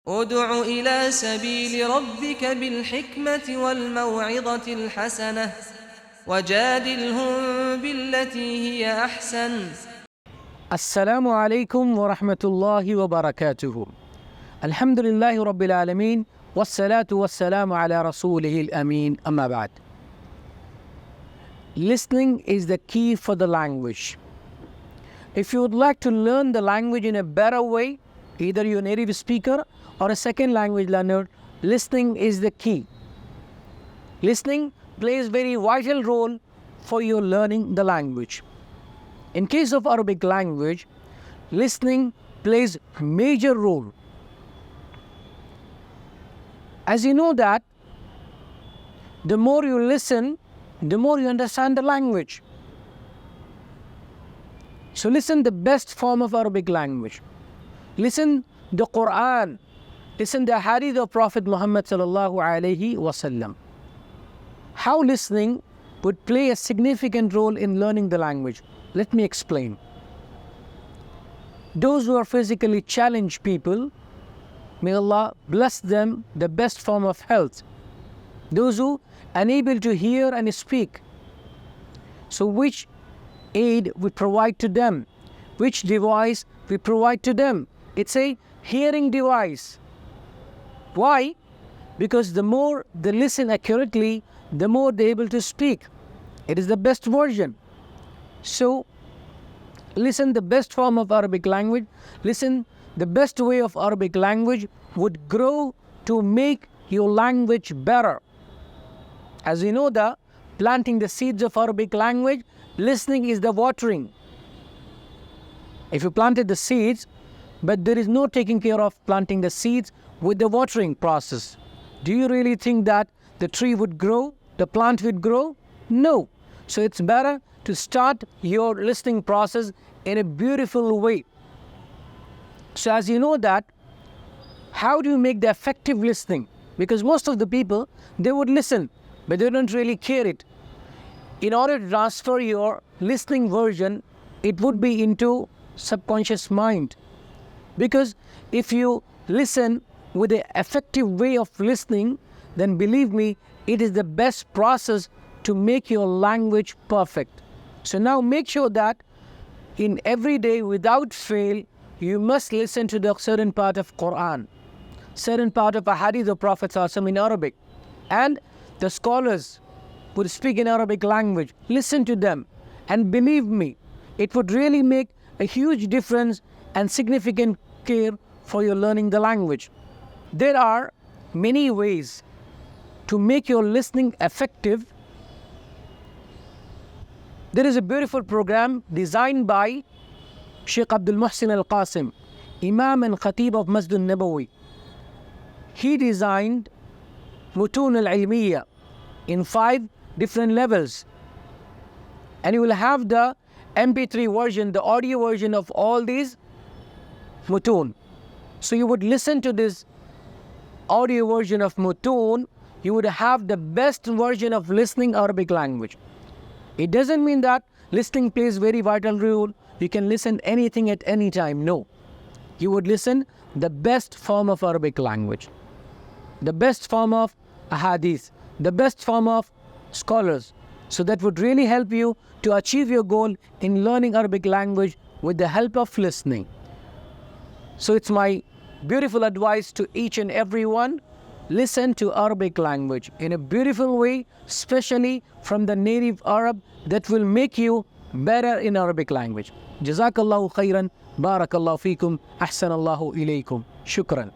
ادع إلى سبيل ربك بالحكمة والموعظة الحسنة وجادلهم بالتي هي أحسن. السلام عليكم ورحمة الله وبركاته. الحمد لله رب العالمين والصلاة والسلام على رسوله الأمين. أما بعد. Listening is the key for the language. If you would like to learn the language in a better way, either you're a native speaker or a second language learner, listening is the key. Listening plays very vital role for your learning the language. In case of Arabic language, listening plays a major role. As you know that, the more you listen, the more you understand the language. So listen the best form of Arabic language. Listen the Qur'an. Listen the hadith of Prophet Muhammad sallallahu alaihi wasallam. How listening would play a significant role in learning the language. Let me explain. Those who are physically challenged people, may Allah bless them the best form of health. Those who are unable to hear and speak, so which aid we provide to them? Which device we provide to them? It's a hearing device. Why? Because the more they listen accurately, the more they're able to speak. It is the best version. So, listen the best form of Arabic language. Listen the best way of Arabic language would grow to make your language better. As we know that planting the seeds of Arabic language, listening is the watering. If you planted the seeds, but there is no taking care of planting the seeds with the watering process, do you really think that the tree would grow, the plant would grow? No. So it's better to start your listening process in a beautiful way. So as you know that, how do you make the effective listening? Because most of the people, they would listen, but they don't really care it. In order to transfer your listening version, it would be into subconscious mind. Because if you listen with an effective way of listening, then believe me, it is the best process to make your language perfect. So now make sure that in every day, without fail, you must listen to the certain part of Qur'an, certain part of a hadith of Prophet ﷺ in Arabic. And the scholars would speak in Arabic language. Listen to them. And believe me, it would really make a huge difference and significant care for your learning the language. There are many ways to make your listening effective. There is a beautiful program designed by Sheikh Abdul Muhsin Al-Qasim, Imam and Khateeb of Masjid Nabawi. He designed Mutun Al-Ilmiya in 5 different levels. And you will have the MP3 version, the audio version of all these Mutun. So you would listen to this audio version of Mutun, you would have the best version of listening Arabic language. It doesn't mean that listening plays very vital role. You can listen anything at any time. No. You would listen the best form of Arabic language, the best form of ahadith, the best form of scholars. So that would really help you to achieve your goal in learning Arabic language with the help of listening. So it's my beautiful advice to each and every one, listen to Arabic language in a beautiful way, especially from the native Arab, that will make you better in Arabic language. Jazakallahu khairan, barakallahu feekum, ahsanallahu ilaykum, shukran.